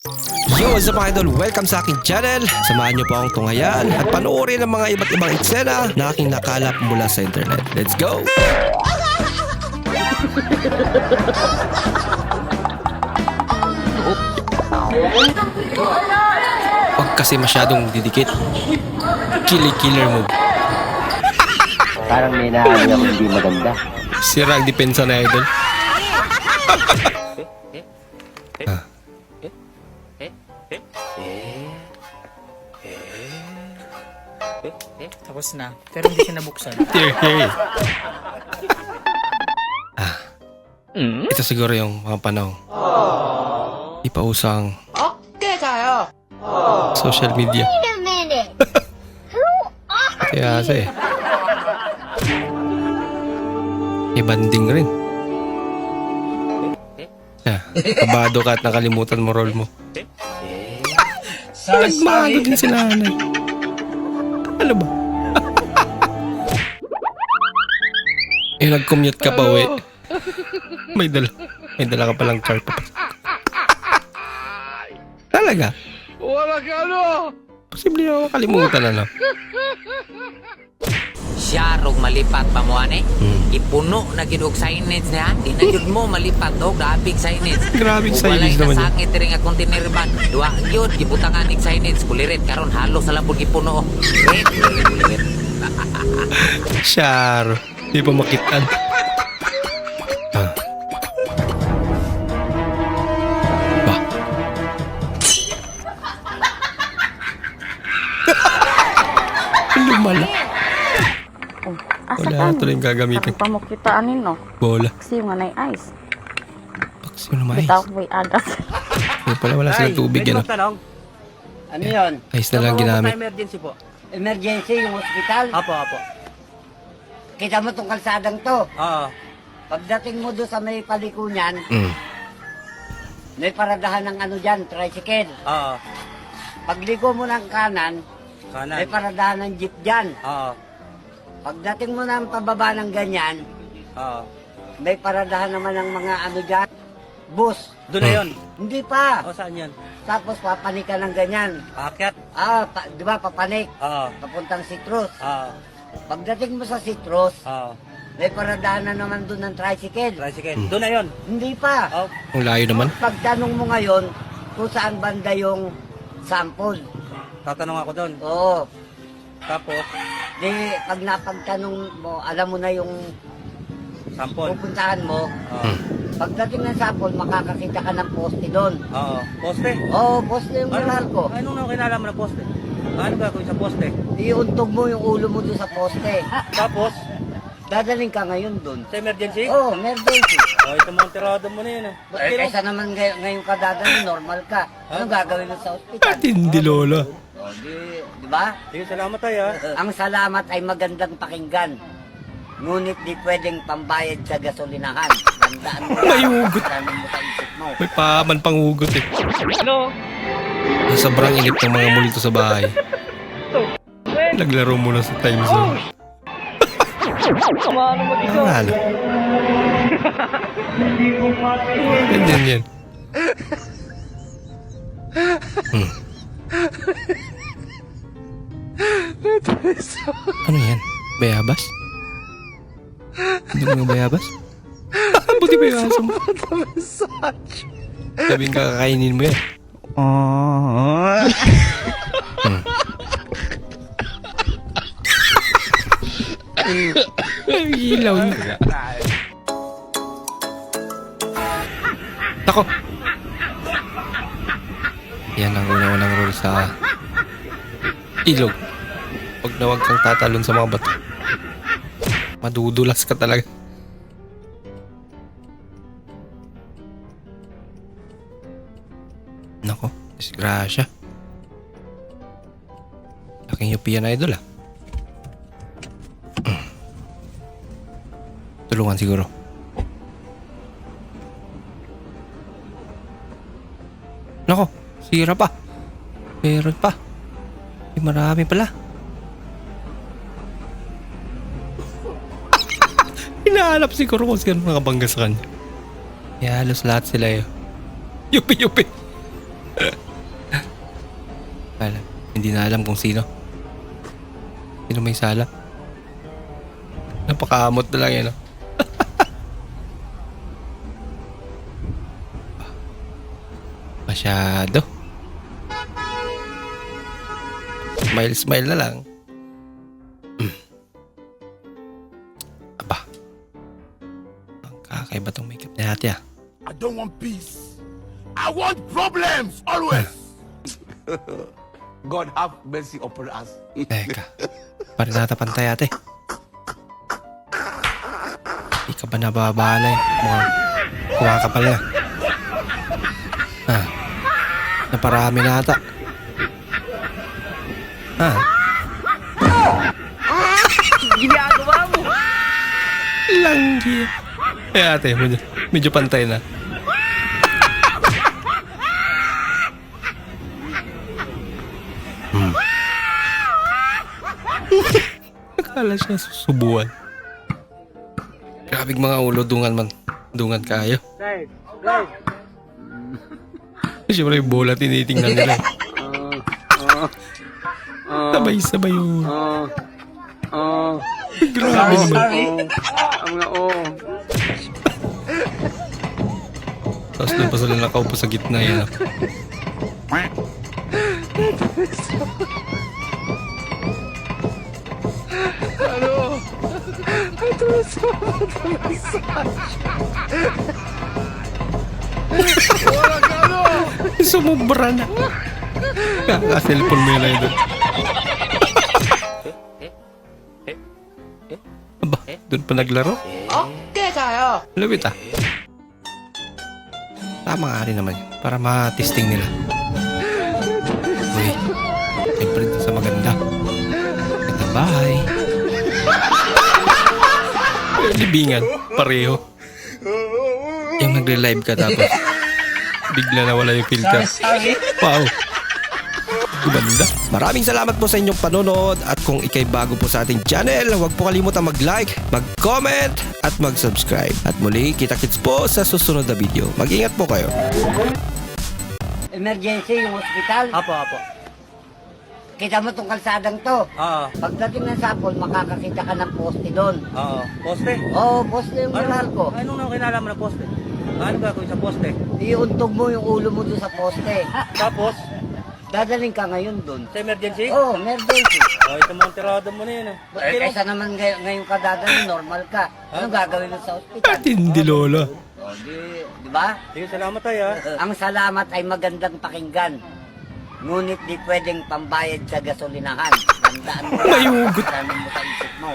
Yo, what's up mga idol? Welcome sa aking channel. Samahan niyo po akong tunghayan at panoorin ang mga iba't ibang eksena na aking nakalap mula sa internet. Let's go! Huwag kasi masyadong didikit. Killer move. Parang may naaari ako hindi maganda. Sira ang depensa na idol. Tapos na. Pero hindi siya nabuksan. Here. Ito siguro yung mga panahon. Ipausang Okay kayo! social media. Kaya kasi ibanding rin. Kabado ka at nakalimutan mo role mo. Nagmano din sila nanay. Ano ba? Nag-commute ka pa uwi. May dala ka palang car pa. Talaga? Wala ka ano! Posible ako kalimutan ano. Siya rog malipat pa mo ane. Ipuno na gid og signage niya. Di na gyud mo malipat og grabig signage. Grabing signage Walay naman yun. kasangit diri nga container ban. Duwa gyud gibutangan ig signage kulirit karon halos sa labog ipuno. Kulirit. Char. Di pa makitaan. Ba? Lumala. Asa Wala ka? ito rin gagamitin. Sa pamukitaan no. Bola. Kasi yung anay ice. Paksiw na mais. Bitaw ko agas. Yung pala wala silang tubig yan. Tanong. Ano yun? Ice na lang ginamit. Emergency po. Emergency yung hospital? Apo. Kita mo tong kalsadang to. Oo. Pagdating mo doon sa may paliko niyan, Mm. may paradahan ng ano dyan, tricycle. Oo. Pagligo mo ng kanan, may Kanan. paradahan ng jeep dyan. Oo. Pagdating mo ng pababa ng ganyan, Oo. may paradahan naman ng mga ano dyan, bus. Doon na yun. Hindi pa. O saan yun? Tapos papanik ka ng ganyan. Paakyat. Di ba, papanik. Oo. Papuntang Citrus. Oo. Pagdating mo sa Citrus, Oo. may paradahan na naman doon ng tricycle. Tricycle. Doon na yun. Hindi pa. Oh. Ang layo naman. Pagtanong mo ngayon kung saan banda yung sample. Tatanong ako doon. Oo. Tapos, Di, pag napagtanong mo, alam mo na yung sampol. pupuntahan mo. Oo. Pagdating ng sample, makakakita ka ng poste doon. Oo. Poste. Oo, poste yung lugar ko. Anong kinalaman ng poste? Ano gagawin sa poste? Iuntog mo yung ulo mo doon sa poste. Tapos, Dadaling ka ngayon doon. sa emergency? Oo, emergency. Oh, ito mga tirado mo na yun. Eh, kaysa naman ngayon ka dadaling, normal ka. Anong gagawin mo sa ospital? Hindi lola. O, di ba? Sige, salamat tayo ha. Ang salamat ay magandang pakinggan. Ngunit di pwedeng pambayad sa gasolinahan. Tandaan mo. May hugot. Tandaan mo sa isip mo. May paman pang hugot eh. Hello? Sobrang inip ng mga multo sa bahay. Naglaro muna sa time zone. Ano nga ano? Ganyan yan. Ano yan? Bayabas? Hindi mo yung bayabas? Buti ba yung aso mo? Sabing kakakainin mo yan. Ang ilaw niya. Ako. Yan ang una-unang rule sa ilog. Huwag na huwag kang tatalon sa mga bato. Madudulas ka talaga. Nako, disgrasya. Laking yupian idol ah. Tulungan siguro. Nako, sira pa. Meron pa. Ay, marami pala. Hinahanap siguro kung sino nakabangga sa kanya. Kaya halos lahat sila yun. Yupi-yupi. Alam, hindi na alam kung sino. Sino may sala. Napakaamot na lang yan, no? Masyado. Smile na lang. Aba. Ang kakaiba tong makeup ni ate, ah. I don't want peace. I want problems always. God have mercy upon us. Teka. Parang natapantay ate. Hindi ka ba nababalay? Mukhang kumakapal na. Naparami na ata. Ginagawa mo! Langgi. Ate, medyo pantay na. Akala siya susubuan. Grabing mga ulo, dungan kayo. Siyempre yung bola tinitingnan nila. Sabay-sabay yun. Grabe naman. Tapos doon pa sila nakaupo sa gitna yan. Sumubra na. Kaka-cellphone mo yun lang doon. Aba, doon pa naglaro? Okay kayo. Lawit ah. Tama nga rin naman yun. Para ma-testing nila. Uy, siyempre dito sa maganda. Ganda bahay. Libingan, pareho. Yung nagre-live ka tapos bigla na wala yung filter. Wow. Gumanda. Maraming salamat po sa inyong panonood at kung ikay bago po sa ating channel, huwag po kalimutan mag-like, mag-comment at mag-subscribe. At muli, kita-kits po sa susunod na video. Mag-ingat po kayo. Emergency yung hospital. Apo, apo. Kita mo tong kalsadang to. Oo. Pagdating ng sapol, makakakita ka ng poste doon. Oo. Poste? Oo, poste yung mahal ko. Anong kinalaman ng poste? Ano gagawin sa poste? Iuntog mo yung ulo mo doon sa poste. Tapos, Dadaling ka ngayon doon. sa emergency? Oo, emergency. Ay, sa mga tirada mo na yun eh. Eh, kaysa naman ngayon ka dadaling, normal ka. Anong gagawin mo sa ospital? Hindi lola. O, di ba? Sige, salamat tayo ah. Ang salamat ay magandang pakinggan. Ngunit di pwedeng pambayad sa gasolinahan. Tandaan mo. May hugot. Tandaan mo sa isip mo.